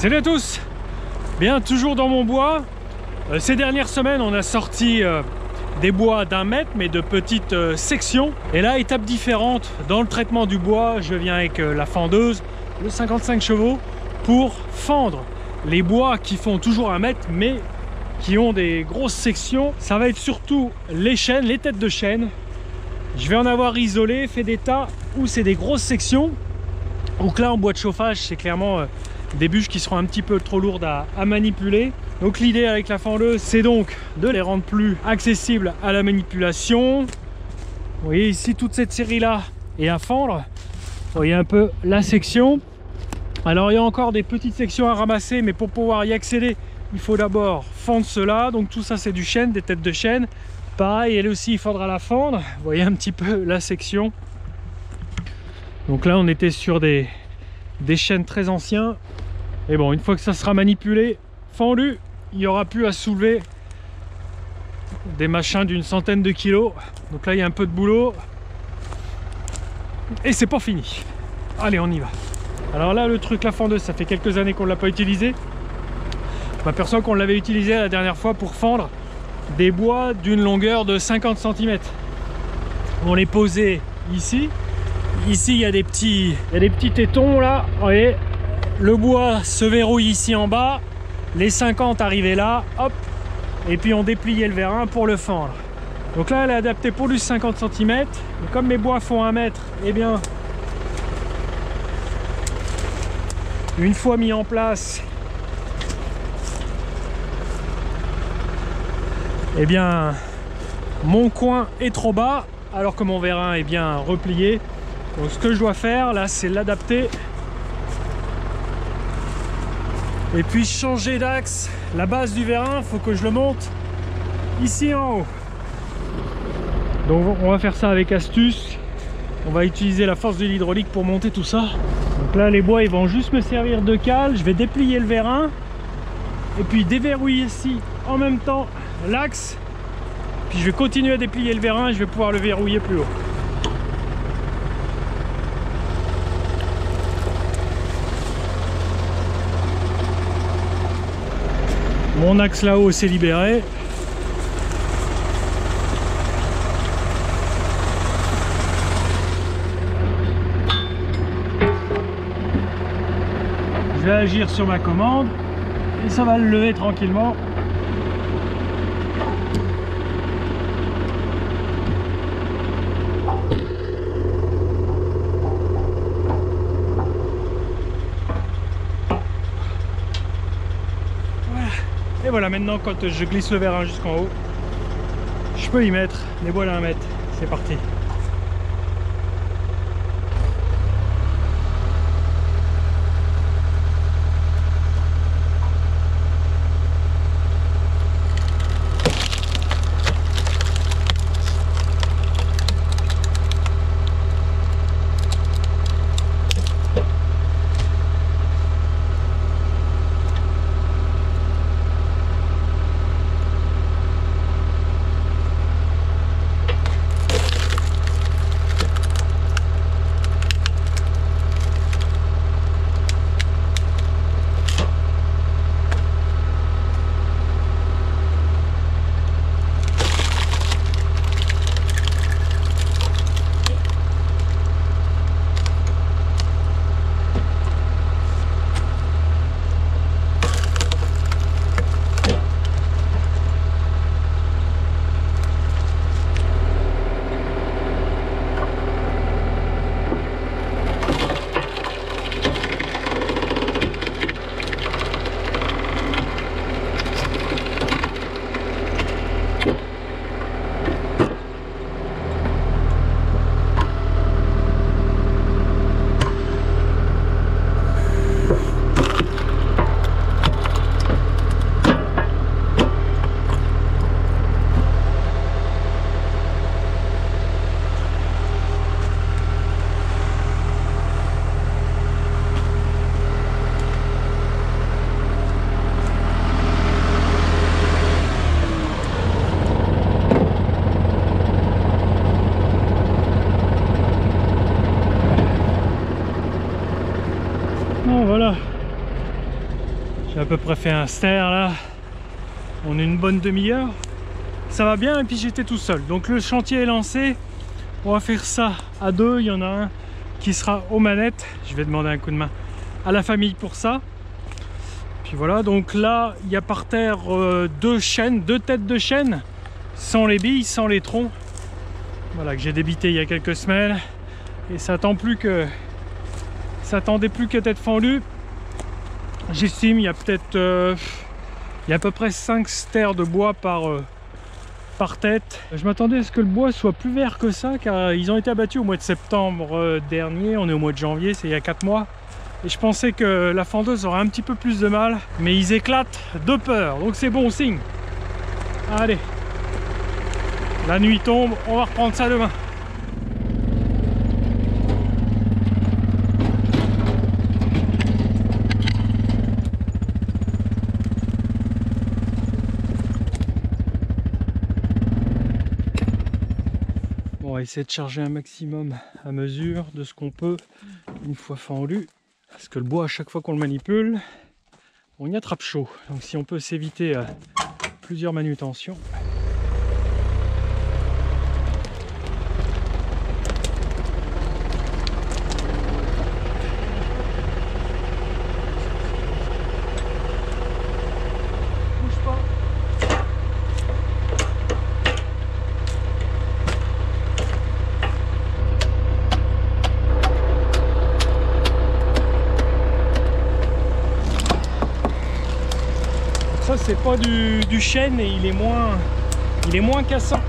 Salut à tous. Bien, toujours dans mon bois. Ces dernières semaines, on a sorti des bois d'1 mètre, mais de petites sections. Et là, étape différente dans le traitement du bois. Je viens avec la fendeuse, le 55 chevaux, pour fendre les bois qui font toujours 1 mètre, mais qui ont des grosses sections. Ça va être surtout les chênes, les têtes de chêne. Je vais en avoir isolé, fait des tas où c'est des grosses sections. Donc là, en bois de chauffage, c'est clairement des bûches qui seront un petit peu trop lourdes à manipuler. Donc l'idée avec la fendeuse, c'est donc de les rendre plus accessibles à la manipulation. Vous voyez ici, toute cette série là est à fendre. Vous voyez un peu la section. Alors il y a encore des petites sections à ramasser, mais pour pouvoir y accéder, il faut d'abord fendre cela. Donc tout ça, c'est du chêne, des têtes de chêne. Pareil, elle aussi, il faudra la fendre. Vous voyez un petit peu la section. Donc là, on était sur des chênes très anciens. Et bon, une fois que ça sera manipulé, fendu, il n'y aura plus à soulever des machins d'une centaine de kilos. Donc là, il y a un peu de boulot. Et c'est pas fini. Allez, on y va. Alors là, le truc, la fendeuse, ça fait quelques années qu'on ne l'a pas utilisé. Je m'aperçois qu'on l'avait utilisé la dernière fois pour fendre des bois d'une longueur de 50 cm. On les posait ici. Ici, il y a des petits tétons là. Vous voyez, le bois se verrouille ici en bas. Les 50 arrivaient là, hop. Et puis on dépliait le vérin pour le fendre. Donc là, elle est adaptée pour du 50 cm. Et comme mes bois font 1 mètre, eh bien, une fois mis en place, eh bien, mon coin est trop bas, alors que mon vérin est bien replié. Donc ce que je dois faire là, c'est l'adapter et puis changer d'axe. La base du vérin, il faut que je le monte ici en haut. Donc on va faire ça avec astuce. On va utiliser la force de l'hydraulique pour monter tout ça. Donc là, les bois, ils vont juste me servir de cale. Je vais déplier le vérin et puis déverrouiller ici en même temps l'axe. Puis je vais continuer à déplier le vérin et je vais pouvoir le verrouiller plus haut. Mon axe là-haut s'est libéré. Je vais agir sur ma commande et ça va le lever tranquillement. Et voilà, maintenant quand je glisse le vérin jusqu'en haut, je peux y mettre les bois d'1 mètre. C'est parti. peu près fait un ster là. On est une bonne demi-heure. Ça va bien et puis j'étais tout seul. Donc le chantier est lancé. On va faire ça à deux. Il y en a un qui sera aux manettes. Je vais demander un coup de main à la famille pour ça. Puis voilà, donc là il y a par terre deux têtes de chaîne, sans les billes, sans les troncs. Voilà, que j'ai débité il y a quelques semaines. Et ça attendait plus que d'être fendu. J'estime il y a peut-être il y a à peu près 5 stères de bois par tête. Je m'attendais à ce que le bois soit plus vert que ça, car ils ont été abattus au mois de septembre dernier. On est au mois de janvier, c'est il y a 4 mois. Et je pensais que la fendeuse aurait un petit peu plus de mal, mais ils éclatent de peur, donc c'est bon signe. Allez, la nuit tombe, on va reprendre ça demain. Bon, on va essayer de charger un maximum à mesure de ce qu'on peut une fois fendu. Parce que le bois, à chaque fois qu'on le manipule, on y attrape chaud. Donc si on peut s'éviter plusieurs manutentions. Bouge pas. Ça c'est pas du chêne et il est moins cassant.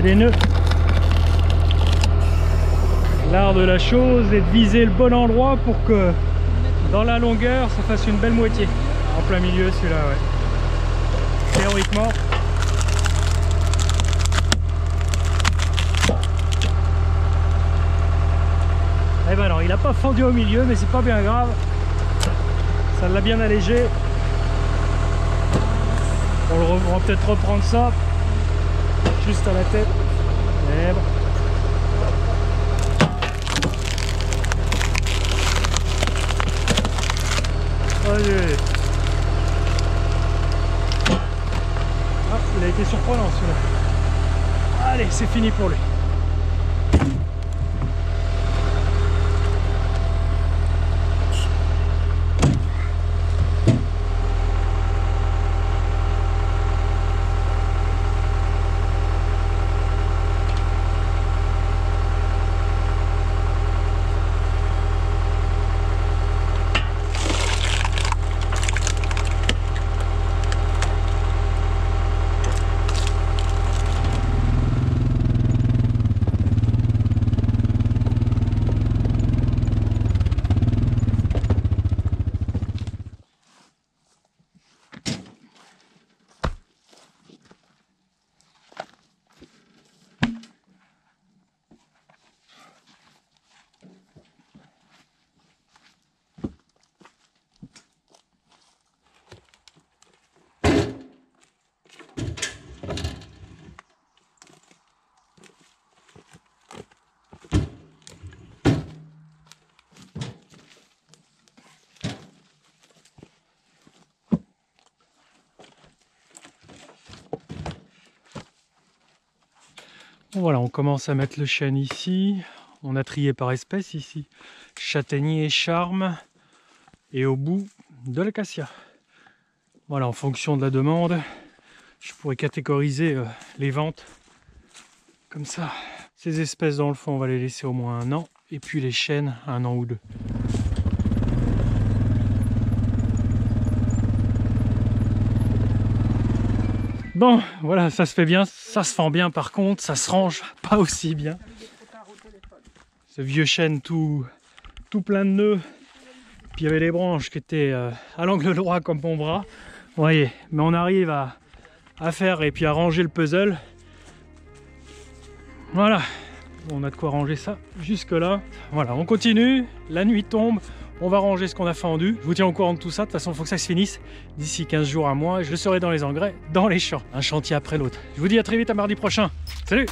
Des nœuds. L'art de la chose est de viser le bon endroit pour que dans la longueur ça fasse une belle moitié. En plein milieu celui-là, ouais. Théoriquement. Eh ben non, il n'a pas fendu au milieu, mais c'est pas bien grave. Ça l'a bien allégé. On va peut-être reprendre ça. Juste à la tête. Et bon. Allez. Ah, il a été surprenant celui-là. Allez, c'est fini pour lui. Voilà, on commence à mettre le chêne ici. On a trié par espèce ici. Châtaignier, charme. Et au bout, de l'acacia. Voilà, en fonction de la demande, je pourrais catégoriser les ventes comme ça. Ces espèces dans le fond, on va les laisser au moins 1 an. Et puis les chênes, 1 an ou 2. Bon, voilà, ça se fait bien, ça se fend bien par contre, ça se range pas aussi bien. Ce vieux chêne tout plein de nœuds, puis il y avait les branches qui étaient à l'angle droit comme mon bras. Vous voyez, mais on arrive à faire et puis à ranger le puzzle. Voilà, on a de quoi ranger ça jusque là. Voilà, on continue, la nuit tombe. On va ranger ce qu'on a fendu. Je vous tiens au courant de tout ça. De toute façon, il faut que ça se finisse d'ici 15 jours à mois. Je serai dans les engrais, dans les champs. Un chantier après l'autre. Je vous dis à très vite, à mardi prochain. Salut!